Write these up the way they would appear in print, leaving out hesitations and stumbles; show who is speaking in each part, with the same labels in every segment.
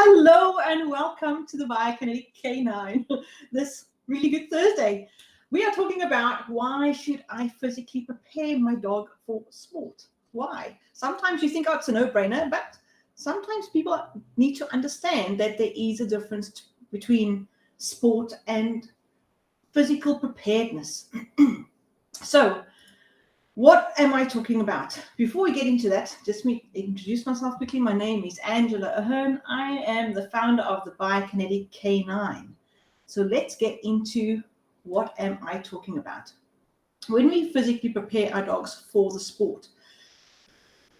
Speaker 1: Hello and welcome to the Biokinetic K9. This really good Thursday. We are talking about why should I physically prepare my dog for sport? Why? Sometimes you think, oh, it's a no-brainer, but sometimes people need to understand that there is a difference between sport and physical preparedness. So, what am I talking about? Before we get into that, just me introduce myself quickly. My name is Angela Ahern. I am the founder of the Biokinetic K9. So let's get into what am I talking about. When we physically prepare our dogs for the sport,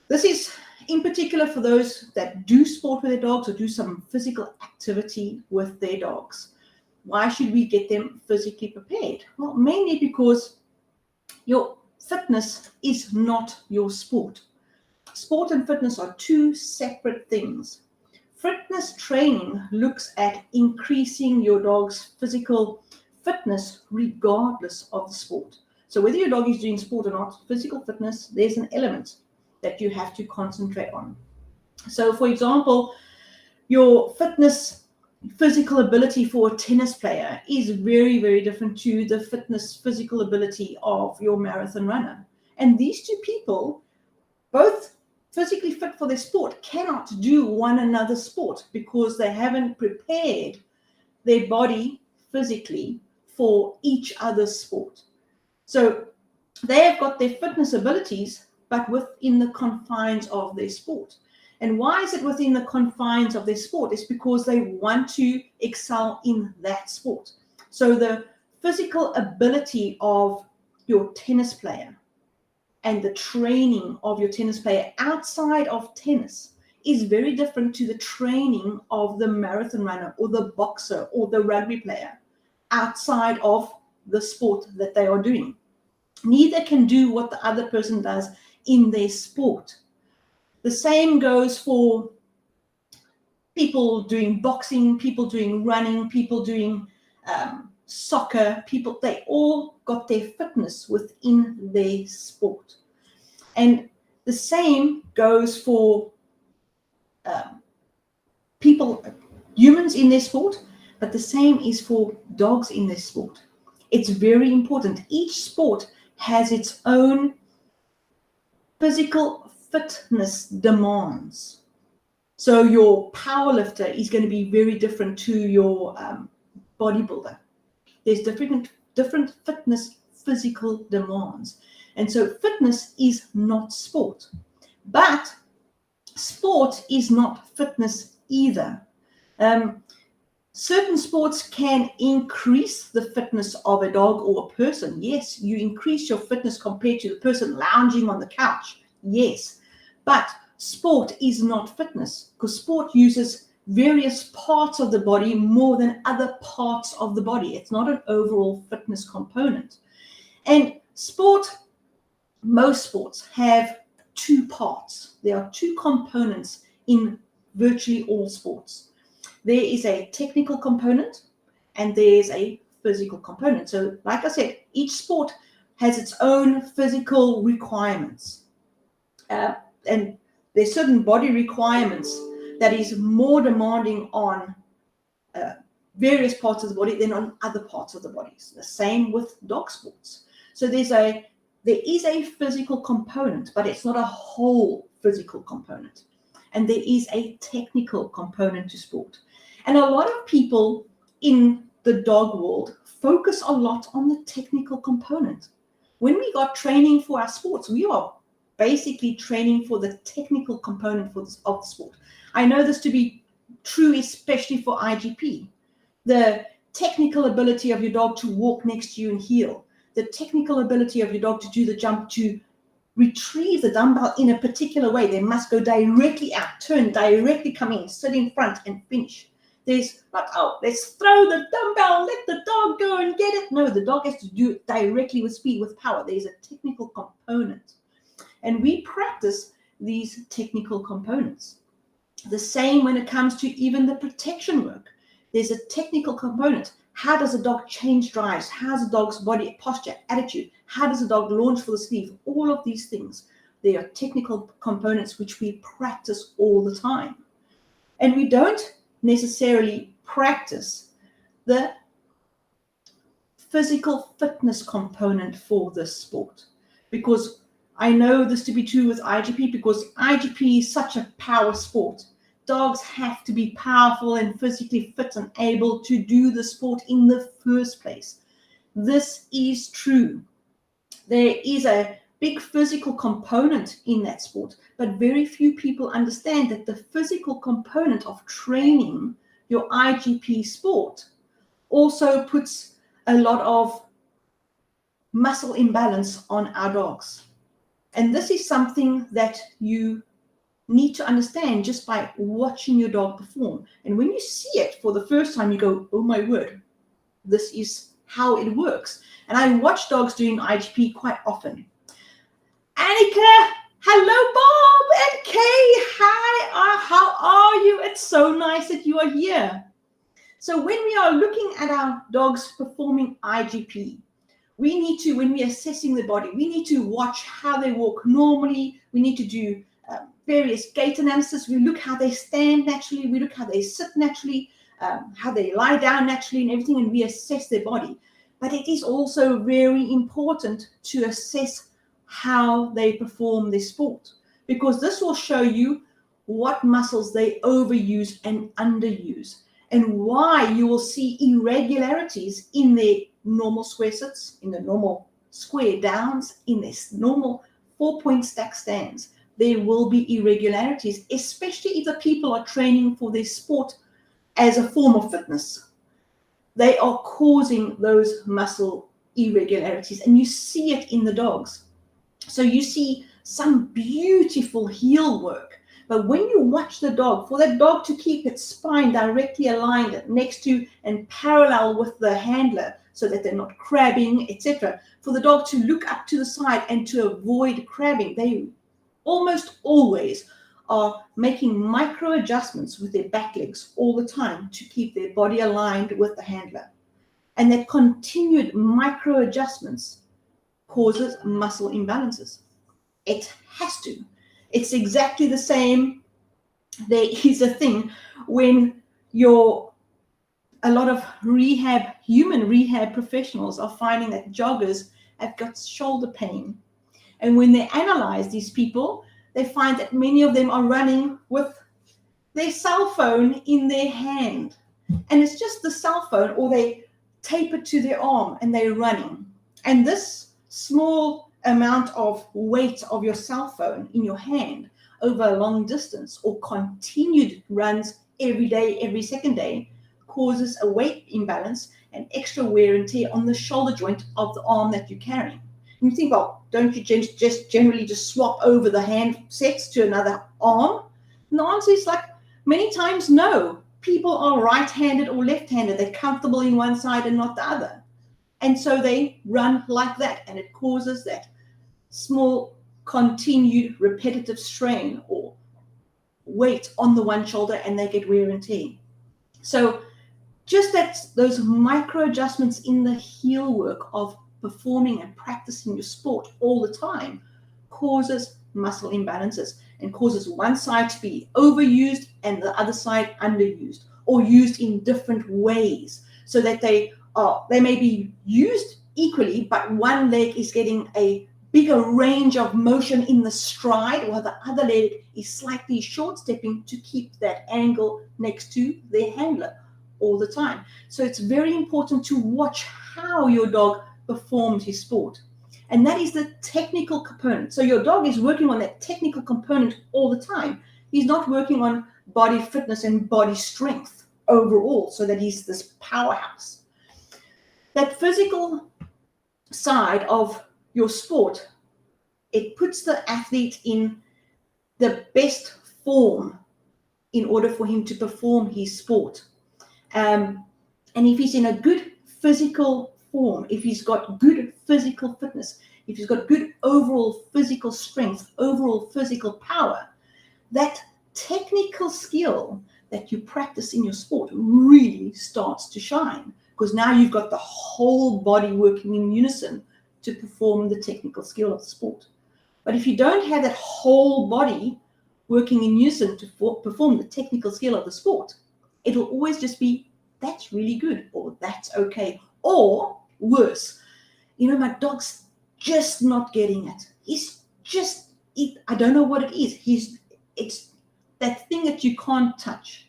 Speaker 1: this is in particular for those that do sport with their dogs or do some physical activity with their dogs. Why should we get them physically prepared? Well, mainly because your fitness is not your sport. Sport and fitness are two separate things. Fitness training looks at increasing your dog's physical fitness regardless of the sport. So whether your dog is doing sport or not, physical fitness, there's an element that you have to concentrate on. So for example, your physical ability for a tennis player is very, very different to the physical ability of your marathon runner. And these two people, both physically fit for their sport, cannot do one another's sport because they haven't prepared their body physically for each other's sport. So they have got their fitness abilities, but within the confines of their sport. And why is it within the confines of their sport? It's because they want to excel in that sport. So the physical ability of your tennis player and the training of your tennis player outside of tennis is very different to the training of the marathon runner or the boxer or the rugby player outside of the sport that they are doing. Neither can do what the other person does in their sport. The same goes for people doing boxing, people doing running, people doing soccer. They all got their fitness within their sport. And the same goes for humans in their sport, but the same is for dogs in their sport. It's very important. Each sport has its own physical fitness demands. So your powerlifter is going to be very different to your bodybuilder. There's different fitness physical demands. And so fitness is not sport. But sport is not fitness either. Certain sports can increase the fitness of a dog or a person. Yes, you increase your fitness compared to the person lounging on the couch. Yes, but sport is not fitness because sport uses various parts of the body more than other parts of the body. It's not an overall fitness component. And most sports have two parts. There are two components in virtually all sports. There is a technical component and there's a physical component. So like I said, each sport has its own physical requirements. And there's certain body requirements that is more demanding on various parts of the body than on other parts of the body. The same with dog sports. So there is a physical component, but it's not a whole physical component. And there is a technical component to sport. And a lot of people in the dog world focus a lot on the technical component. When we got training for our sports, we are basically training for the technical component of the sport. I know this to be true, especially for IGP. The technical ability of your dog to walk next to you and heel, the technical ability of your dog to do the jump, to retrieve the dumbbell in a particular way. They must go directly out, turn directly, come in, sit in front and finish. There's not, oh, let's throw the dumbbell, let the dog go and get it. No, the dog has to do it directly with speed, with power. There's a technical component. And we practice these technical components. The same when it comes to even the protection work. There's a technical component. How does a dog change drives? How's a dog's body posture, attitude? How does a dog launch for the sleeve? All of these things. They are technical components which we practice all the time. And we don't necessarily practice the physical fitness component for this sport, because I know this to be true with IGP, because IGP is such a power sport. Dogs have to be powerful and physically fit and able to do the sport in the first place. This is true. There is a big physical component in that sport, but very few people understand that the physical component of training your IGP sport also puts a lot of muscle imbalance on our dogs. And this is something that you need to understand just by watching your dog perform. And when you see it for the first time, you go, oh my word, this is how it works. And I watch dogs doing IGP quite often. Annika, hello, Bob and Kay. Hi, how are you? It's so nice that you are here. So when we are looking at our dogs performing IGP, we need to, when we're assessing the body, we need to watch how they walk normally. We need to do various gait analysis. We look how they stand naturally. We look how they sit naturally, how they lie down naturally and everything, and we assess their body. But it is also very important to assess how they perform their sport, because this will show you what muscles they overuse and underuse, and why you will see irregularities in their normal square sits, in the normal square downs, in this normal 4-point stack stands. There will be irregularities, especially if the people are training for their sport as a form of fitness. They are causing those muscle irregularities, and you see it in the dogs. So you see some beautiful heel work, but when you watch the dog, for that dog to keep its spine directly aligned next to and parallel with the handler so that they're not crabbing, etc., for the dog to look up to the side and to avoid crabbing, they almost always are making micro adjustments with their back legs all the time to keep their body aligned with the handler. And that continued micro adjustments causes muscle imbalances. It has to. It's exactly the same. There is a thing when a lot of human rehab professionals are finding that joggers have got shoulder pain. And when they analyze these people, they find that many of them are running with their cell phone in their hand. And it's just the cell phone, or they tape it to their arm and they're running. And this small amount of weight of your cell phone in your hand over a long distance, or continued runs every day, every second day, causes a weight imbalance and extra wear and tear on the shoulder joint of the arm that you're carrying. And you think, well, don't you just generally just swap over the handsets to another arm? And the answer is many times no. People are right-handed or left-handed. They're comfortable in one side and not the other. And so they run like that, and it causes that small, continued, repetitive strain or weight on the one shoulder, and they get wear and tear. So just those micro adjustments in the heel work of performing and practicing your sport all the time causes muscle imbalances and causes one side to be overused and the other side underused, or used in different ways, so that they may be used equally, but one leg is getting a bigger range of motion in the stride, while the other leg is slightly short stepping to keep that angle next to their handler all the time. So it's very important to watch how your dog performs his sport. And that is the technical component. So your dog is working on that technical component all the time. He's not working on body fitness and body strength overall, so that he's this powerhouse. That physical side of your sport, it puts the athlete in the best form in order for him to perform his sport. And if he's in a good physical form, if he's got good physical fitness, if he's got good overall physical strength, overall physical power, that technical skill that you practice in your sport really starts to shine, because now you've got the whole body working in unison to perform the technical skill of the sport. But if you don't have that whole body working in unison to perform the technical skill of the sport, It'll always just be, that's really good, or that's okay, or worse. My dog's just not getting it. I don't know what it is. It's that thing that you can't touch.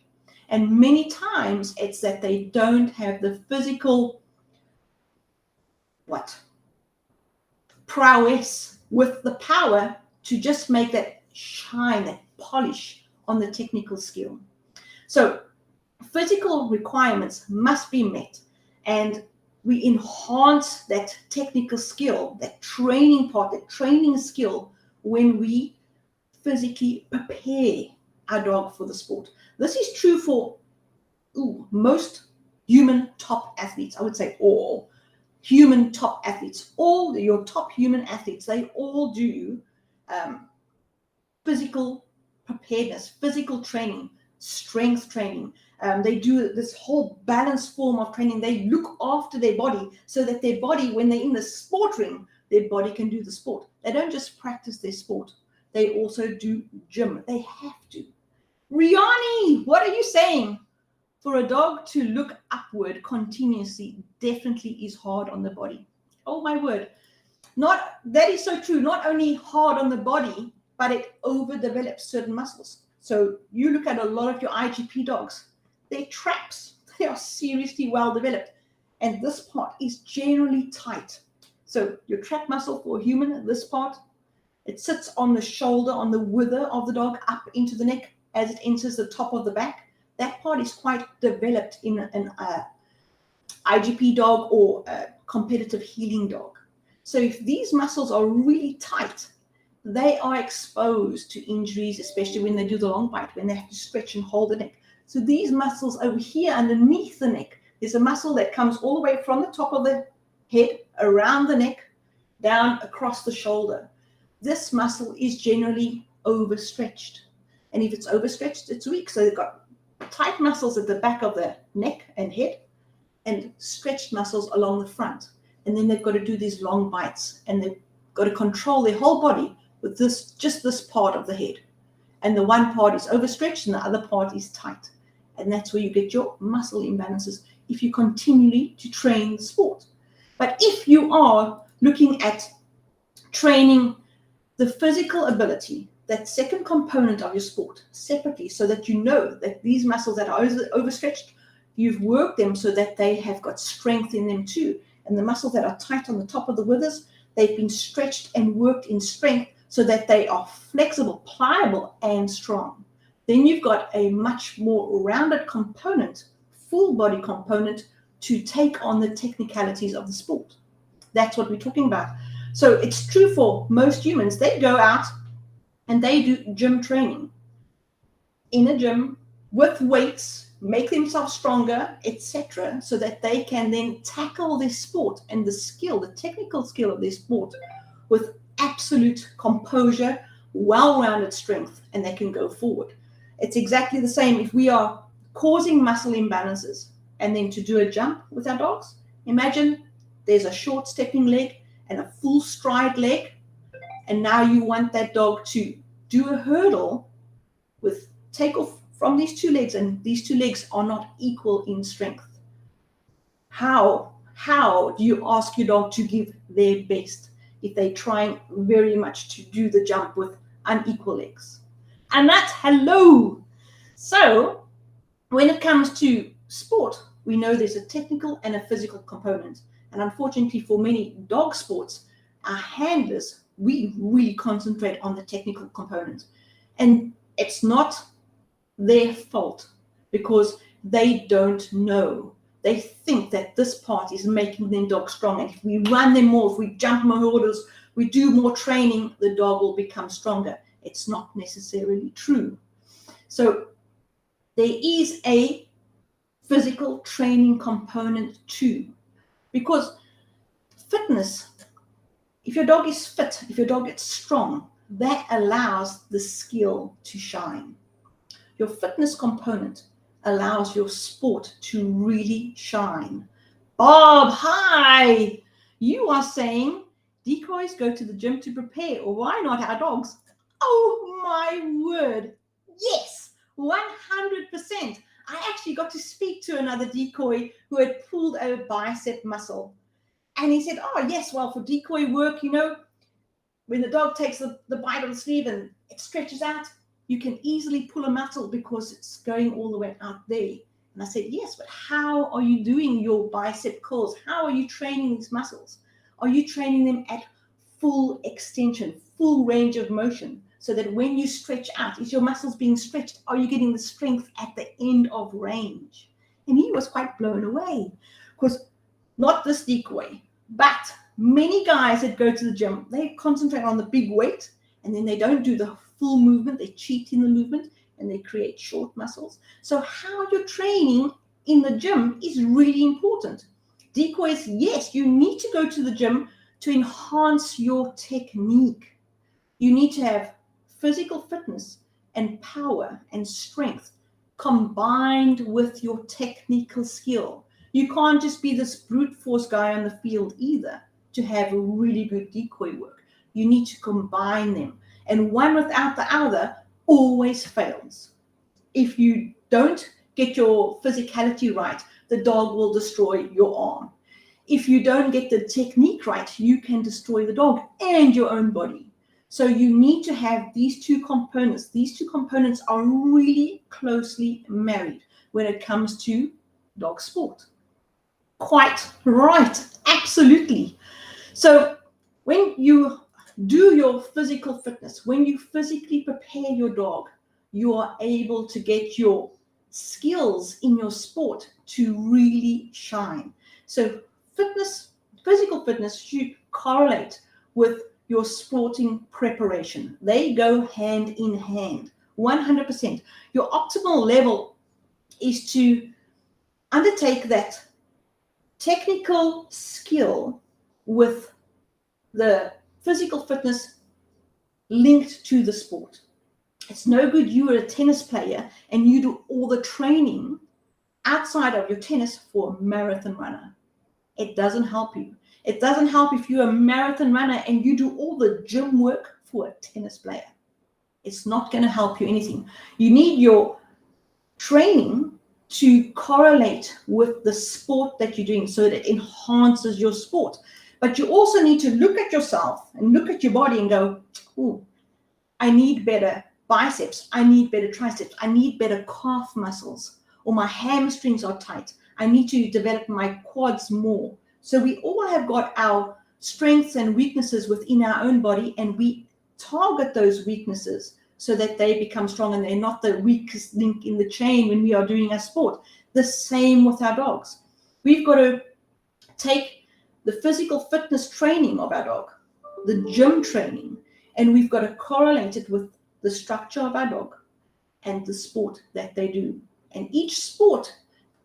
Speaker 1: And many times it's that they don't have the physical, prowess with the power to just make that shine, that polish on the technical skill. So physical requirements must be met, and we enhance that technical skill, that training part, that training skill, when we physically prepare our dog for the sport. This is true for most human top athletes. I would say all human top athletes, all your top human athletes, they all do physical preparedness, physical training, strength training. They do this whole balanced form of training. They look after their body so that their body, when they're in the sport ring, their body can do the sport. They don't just practice their sport. They also do gym. They have to. Riani, what are you saying? For a dog to look upward continuously definitely is hard on the body. Oh my word. That is so true. Not only hard on the body, but it overdevelops certain muscles. So you look at a lot of your IGP dogs, their traps, they are seriously well developed. And this part is generally tight. So your trap muscle for a human, this part, it sits on the shoulder, on the wither of the dog, up into the neck as it enters the top of the back. That part is quite developed in an IGP dog or a competitive heeling dog. So if these muscles are really tight, they are exposed to injuries, especially when they do the long bite, when they have to stretch and hold the neck. So these muscles over here underneath the neck, there's a muscle that comes all the way from the top of the head, around the neck, down across the shoulder. This muscle is generally overstretched. And if it's overstretched, it's weak. So they've got tight muscles at the back of the neck and head, and stretched muscles along the front. And then they've got to do these long bites, and they've got to control their whole body with just this part of the head. And the one part is overstretched and the other part is tight. And that's where you get your muscle imbalances if you continually to train the sport. But if you are looking at training the physical ability, that second component of your sport, separately, so that you know that these muscles that are overstretched, you've worked them so that they have got strength in them too. And the muscles that are tight on the top of the withers, they've been stretched and worked in strength so that they are flexible, pliable, and strong. Then you've got a much more rounded component, full body component, to take on the technicalities of the sport. That's what we're talking about. So it's true for most humans. They go out and they do gym training in a gym with weights, make themselves stronger, etc., so that they can then tackle their sport and the skill, the technical skill of their sport with absolute composure, well-rounded strength, and they can go forward. It's exactly the same if we are causing muscle imbalances and then to do a jump with our dogs. Imagine there's a short stepping leg and a full stride leg, and now you want that dog to do a hurdle with takeoff from these two legs, and these two legs are not equal in strength. How do you ask your dog to give their best if they're trying very much to do the jump with unequal legs? And that's hello. So when it comes to sport, we know there's a technical and a physical component. And unfortunately for many dog sports, our handlers, we really concentrate on the technical component. And it's not their fault because they don't know. They think that this part is making their dog strong. And if we run them more, if we jump more hurdles, we do more training, the dog will become stronger. It's not necessarily true. So there is a physical training component too, because fitness, if your dog is fit, if your dog is strong, that allows the skill to shine. Your fitness component allows your sport to really shine. Bob, hi! You are saying decoys go to the gym to prepare, or why not our dogs? Oh my word! Yes, 100%. I actually got to speak to another decoy who had pulled a bicep muscle. And he said, oh, yes, well, for decoy work, when the dog takes the bite of the sleeve and it stretches out, you can easily pull a muscle because it's going all the way out there. And I said, yes, but how are you doing your bicep curls? How are you training these muscles? Are you training them at full extension, full range of motion, so that when you stretch out, is your muscles being stretched? Are you getting the strength at the end of range? And he was quite blown away, because not this decoy, but many guys that go to the gym, they concentrate on the big weight, and then they don't do the full movement. They cheat in the movement, and they create short muscles. So how you're training in the gym is really important. Decoys, yes, you need to go to the gym to enhance your technique. You need to have physical fitness and power and strength combined with your technical skill. You can't just be this brute force guy on the field either to have really good decoy work. You need to combine them. And one without the other always fails. If you don't get your physicality right, the dog will destroy your arm. If you don't get the technique right, you can destroy the dog and your own body. So you need to have these two components. These two components are really closely married when it comes to dog sport. Quite right, absolutely. So when you do your physical fitness, when you physically prepare your dog, you are able to get your skills in your sport to really shine. So physical fitness should correlate with your sporting preparation. They go hand in hand, 100%. Your optimal level is to undertake that technical skill with the physical fitness linked to the sport. It's no good you are a tennis player and you do all the training outside of your tennis for a marathon runner. It doesn't help you. It doesn't help if you're a marathon runner and you do all the gym work for a tennis player. It's not going to help you anything. You need your training to correlate with the sport that you're doing so that it enhances your sport. But you also need to look at yourself and look at your body and go, oh, I need better biceps. I need better triceps. I need better calf muscles, or my hamstrings are tight. I need to develop my quads more. So we all have got our strengths and weaknesses within our own body, and we target those weaknesses so that they become strong and they're not the weakest link in the chain when we are doing our sport. The same with our dogs. We've got to take the physical fitness training of our dog, the gym training, and we've got to correlate it with the structure of our dog and the sport that they do. And each sport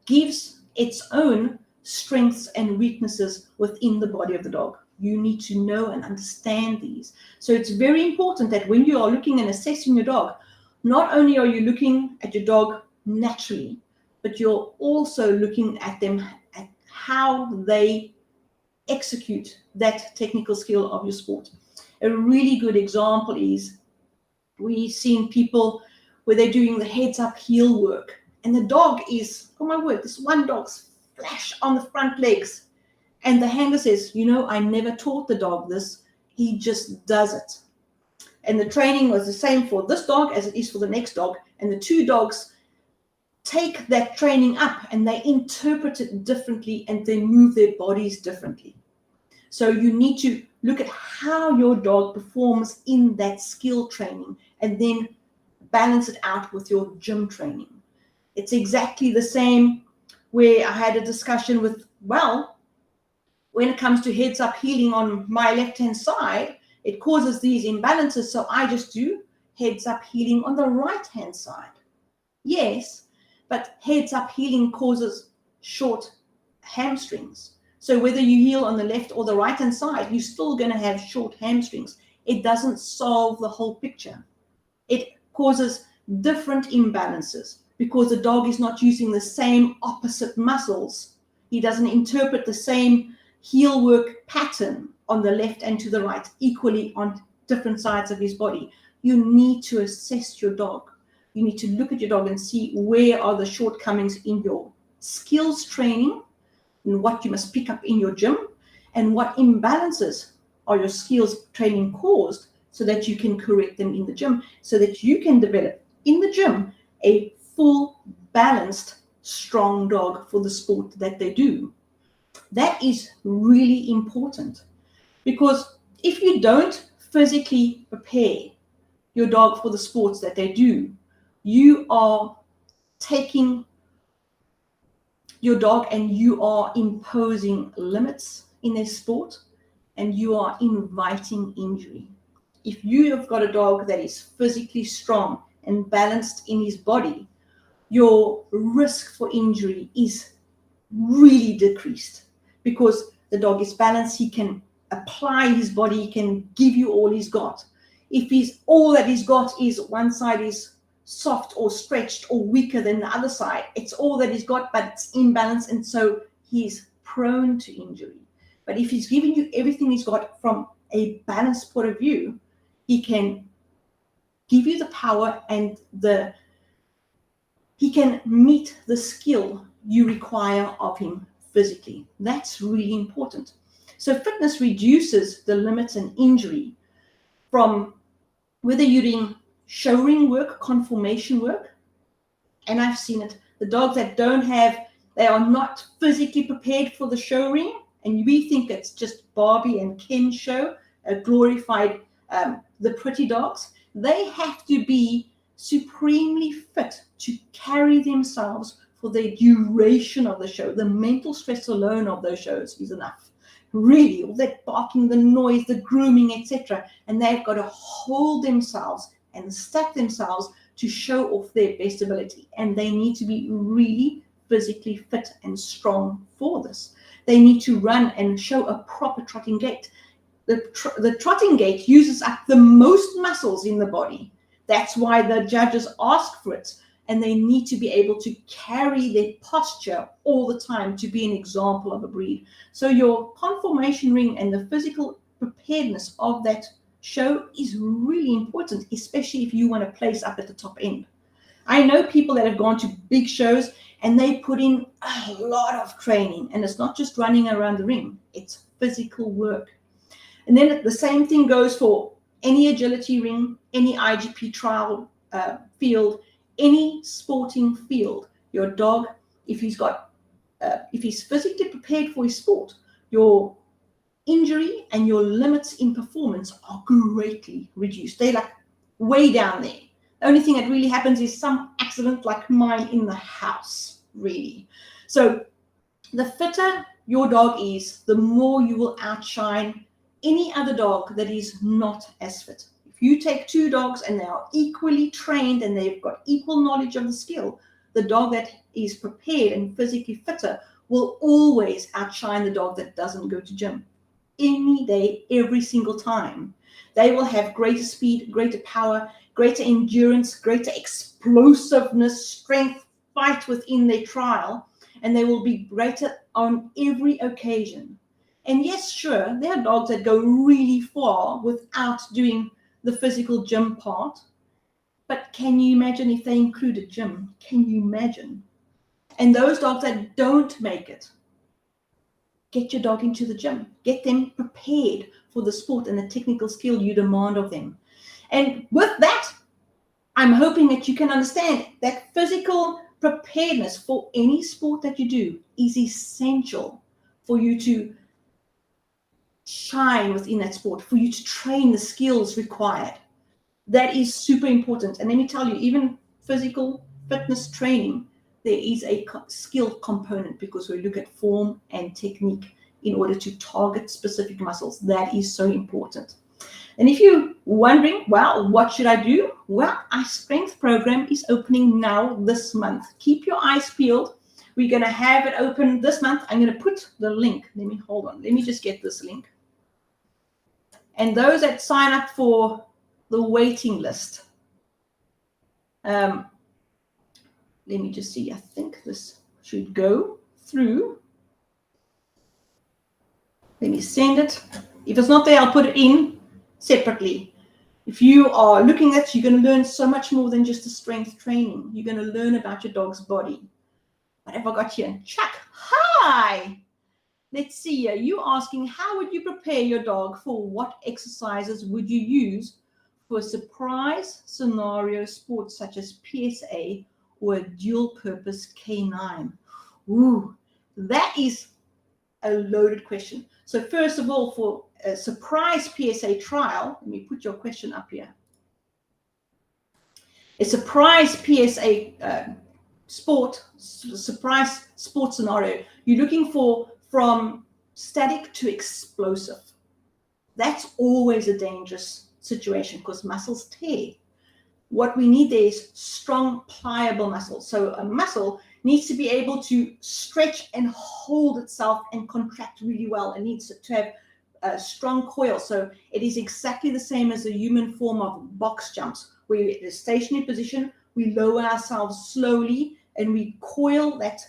Speaker 1: gives its own strengths and weaknesses within the body of the dog. You need to know and understand these. So it's very important that when you are looking and assessing your dog, not only are you looking at your dog naturally, but you're also looking at them, at how they execute that technical skill of your sport. A really good example is we've seen people where they're doing the heads up heel work, and the dog is, oh my word, this one dog's flash on the front legs. And the handler says, I never taught the dog this. He just does it. And the training was the same for this dog as it is for the next dog. And the two dogs take that training up and they interpret it differently and they move their bodies differently. So you need to look at how your dog performs in that skill training and then balance it out with your gym training. It's exactly the same where I had a discussion with, when it comes to heads up healing on my left-hand side, it causes these imbalances. So I just do heads up healing on the right-hand side. Yes, but heads up healing causes short hamstrings. So whether you heal on the left or the right-hand side, you're still going to have short hamstrings. It doesn't solve the whole picture. It causes different imbalances because the dog is not using the same opposite muscles. He doesn't interpret the same heel work pattern on the left and to the right equally on different sides of his body. You need to assess your dog. you need to look at your dog and see where are the shortcomings in your skills training and what you must pick up in your gym, and what imbalances are your skills training caused, so that you can correct them in the gym, so that you can develop in the gym a full, balanced, strong dog for the sport that they do. That is really important, because if you don't physically prepare your dog for the sports that they do, you are taking your dog and you are imposing limits in their sport, and you are inviting injury. If you have got a dog that is physically strong and balanced in his body, your risk for injury is really decreased, because the dog is balanced. He can apply his body, he can give you all he's got. If he's all that he's got is one side is soft or stretched or weaker than the other side, it's all that he's got, but it's imbalanced, and so he's prone to injury. But if he's giving you everything he's got from a balanced point of view, he can give you the power and he can meet the skill you require of him physically. That's really important. So fitness reduces the limits and injury from whether you're doing show ring work, conformation work, and I've seen it, the dogs that they are not physically prepared for the show ring, and we think it's just Barbie and Ken show, glorified the pretty dogs. They have to be supremely fit to carry themselves for the duration of the show. The mental stress alone of those shows is enough. Really, all that barking, the noise, the grooming, etc. And they've got to hold themselves and stack themselves to show off their best ability. And they need to be really physically fit and strong for this. They need to run and show a proper trotting gait. The trotting gait uses up the most muscles in the body. That's why the judges ask for it. And they need to be able to carry their posture all the time to be an example of a breed. So your conformation ring and the physical preparedness of that show is really important, especially if you want to place up at the top end. I know people that have gone to big shows and they put in a lot of training, and it's not just running around the ring, it's physical work. And then the same thing goes for any agility ring, any IGP trial field, any sporting field. Your dog, if he's physically prepared for his sport, your injury and your limits in performance are greatly reduced. They're like way down there. The only thing that really happens is some accident like mine in the house, really. So the fitter your dog is, the more you will outshine any other dog that is not as fit. If you take two dogs and they are equally trained and they've got equal knowledge of the skill, the dog that is prepared and physically fitter will always outshine the dog that doesn't go to gym. Any day, every single time. They will have greater speed, greater power, greater endurance, greater explosiveness, strength, fight within their trial, and they will be greater on every occasion. And yes, sure, there are dogs that go really far without doing the physical gym part. But can you imagine if they include a gym? Can you imagine? And those dogs that don't make it, get your dog into the gym. Get them prepared for the sport and the technical skill you demand of them. And with that, I'm hoping that you can understand that physical preparedness for any sport that you do is essential for you to shine within that sport, for you to train the skills required. That is super important. And let me tell you, even physical fitness training, there is a skill component, because we look at form and technique in order to target specific muscles. That is so important. And if you're wondering, well, what should I do? Well, our strength program is opening now this month. Keep your eyes peeled. We're going to have it open this month. I'm going to put the link. Hold on. Let me just get this link. And those that sign up for the waiting list, let me just see. I think this should go through. Let me send it. If it's not there, I'll put it in separately. If you are looking at, you're going to learn so much more than just the strength training. You're going to learn about your dog's body. What have I got here? Chuck, hi. Let's see here. You asking, how would you prepare your dog for what exercises would you use for a surprise scenario sport such as PSA or a dual purpose canine? Ooh, that is a loaded question. So first of all, for a surprise PSA trial, let me put your question up here. A surprise PSA surprise sport scenario, you're looking for from static to explosive. That's always a dangerous situation because muscles tear. What we need there is strong, pliable muscles. So a muscle needs to be able to stretch and hold itself and contract really well. It needs to have a strong coil. So it is exactly the same as a human form of box jumps. We're in a stationary position, we lower ourselves slowly, and we coil that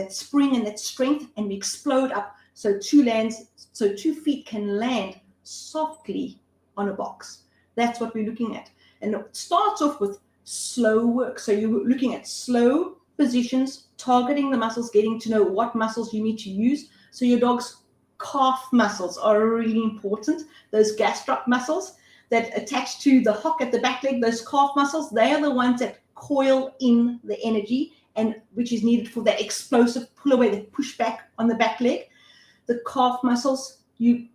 Speaker 1: spring and that strength, and we explode up so 2 feet can land softly on a box. That's what we're looking at. And it starts off with slow work. So you're looking at slow positions, targeting the muscles, getting to know what muscles you need to use. So your dog's calf muscles are really important. Those gastroc muscles that attach to the hock at the back leg, those calf muscles, they are the ones that coil in the energy, and which is needed for that explosive pull away, the push back on the back leg. The calf muscles, you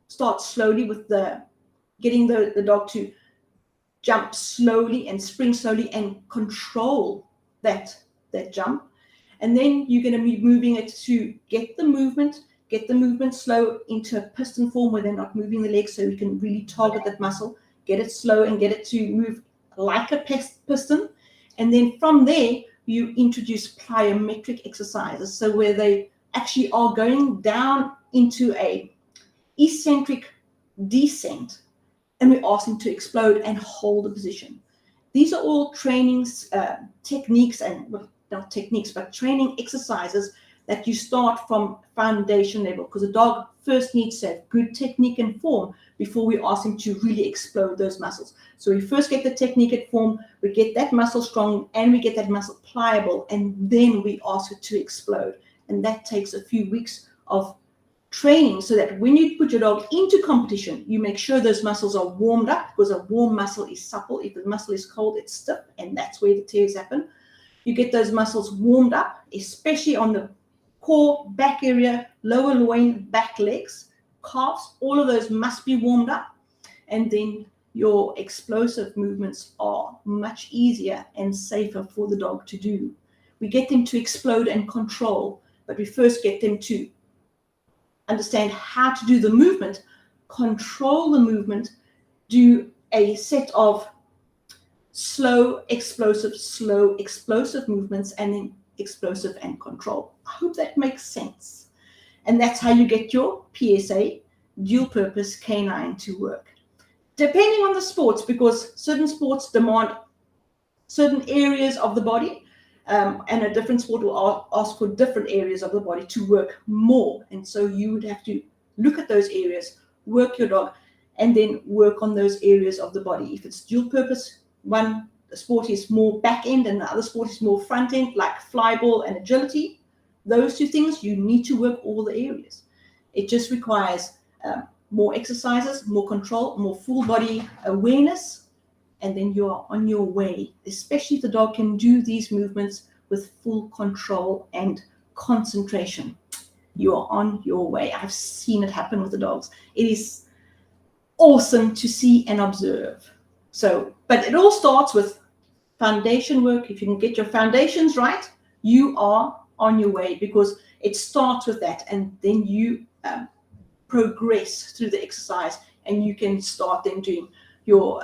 Speaker 1: start slowly with getting the dog to jump slowly and spring slowly and control that jump. And then you're going to be moving it to get the movement slow into a piston form where they're not moving the legs, so you can really target that muscle, get it slow and get it to move like a piston. And then from there, you introduce plyometric exercises, so where they actually are going down into a eccentric descent, and we ask them to explode and hold the position. These are all trainings, techniques, and well, not techniques, but training exercises that you start from foundation level, because a dog first needs to have good technique and form before we ask him to really explode those muscles. So we first get the technique and form, we get that muscle strong, and we get that muscle pliable, and then we ask it to explode. And that takes a few weeks of training, so that when you put your dog into competition, you make sure those muscles are warmed up, because a warm muscle is supple. If the muscle is cold, it's stiff, and that's where the tears happen. You get those muscles warmed up, especially on the core, back area, lower loin, back legs, calves. All of those must be warmed up, and then your explosive movements are much easier and safer for the dog to do. We get them to explode and control, but we first get them to understand how to do the movement, control the movement, do a set of slow, explosive movements, and then explosive and control. I hope that makes sense. And that's how you get your PSA, dual purpose canine, to work. Depending on the sports, because certain sports demand certain areas of the body, and a different sport will ask for different areas of the body to work more. And so you would have to look at those areas, work your dog, and then work on those areas of the body. If it's dual purpose, one sport is more back end and the other sport is more front end, like flyball and agility. Those two things, you need to work all the areas. It just requires more exercises, more control, more full body awareness, and then you are on your way, especially if the dog can do these movements with full control and concentration. You are on your way. I've seen it happen with the dogs. It is awesome to see and observe. So, but it all starts with foundation work. If you can get your foundations right, you are on your way, because it starts with that, and then you progress through the exercise, and you can start then doing your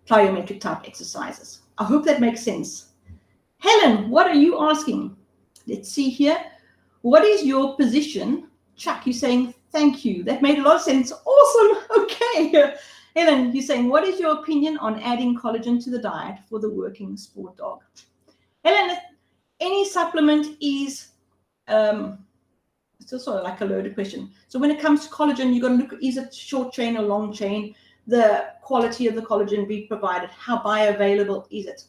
Speaker 1: plyometric type exercises. I hope that makes sense. Helen, what are you asking? Let's see here. What is your position? Chuck, you're saying thank you. That made a lot of sense. Awesome. Okay. Helen, you're saying, what is your opinion on adding collagen to the diet for the working sport dog? Helen, any supplement is It's also like a loaded question. So when it comes to collagen, you've got to look, is it short chain or long chain? The quality of the collagen being provided, how bioavailable is it?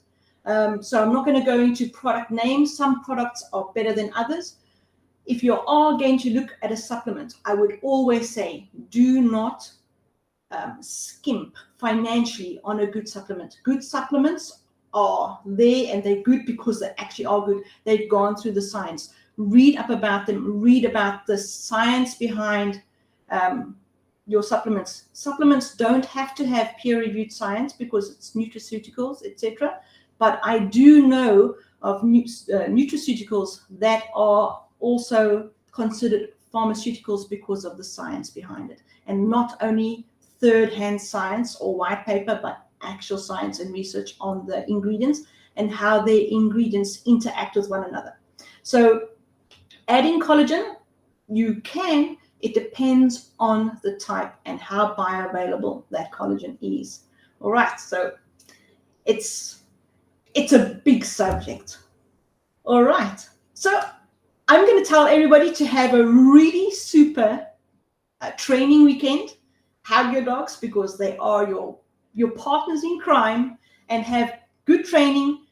Speaker 1: So I'm not going to go into product names. Some products are better than others. If you are going to look at a supplement, I would always say do not skimp financially on a good supplement. Good supplements are there and they're good because they actually are good. They've gone through the science. Read up about them. Read about the science behind your supplements. Supplements don't have to have peer-reviewed science because it's nutraceuticals, etc. But I do know of nutraceuticals that are also considered pharmaceuticals because of the science behind it, and not only third-hand science or white paper, but actual science and research on the ingredients and how their ingredients interact with one another. So adding collagen, you can. It depends on the type and how bioavailable that collagen is. All right, so it's a big subject. All right, so I'm going to tell everybody to have a really super training weekend. Hug your dogs because they are your partners in crime, and have good training.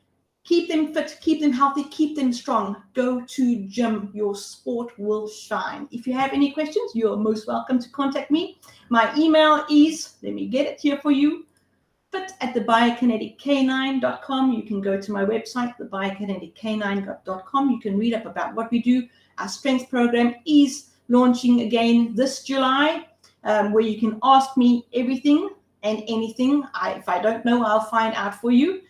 Speaker 1: Keep them fit, keep them healthy, keep them strong. Go to gym. Your sport will shine. If you have any questions, you're most welcome to contact me. My email is, let me get it here for you, fit@thebiokineticcanine.com. You can go to my website, thebiokineticcanine.com. You can read up about what we do. Our strength program is launching again this July, where you can ask me everything and anything. If I don't know, I'll find out for you.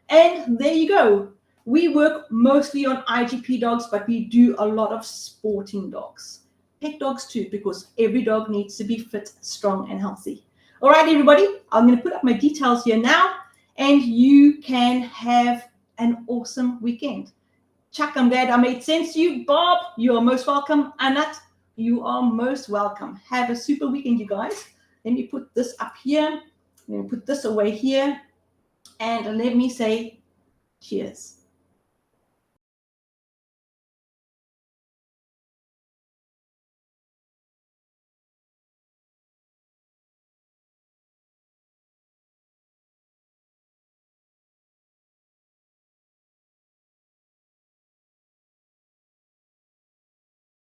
Speaker 1: And there you go. We work mostly on IGP dogs, but we do a lot of sporting dogs. Pet dogs too, because every dog needs to be fit, strong, and healthy. All right, everybody, I'm going to put up my details here now, and you can have an awesome weekend. Chuck, I'm glad I made sense to you. Bob, you are most welcome. Anat, you are most welcome. Have a super weekend, you guys. Let me put this up here. Let me put this away here. And let me say cheers.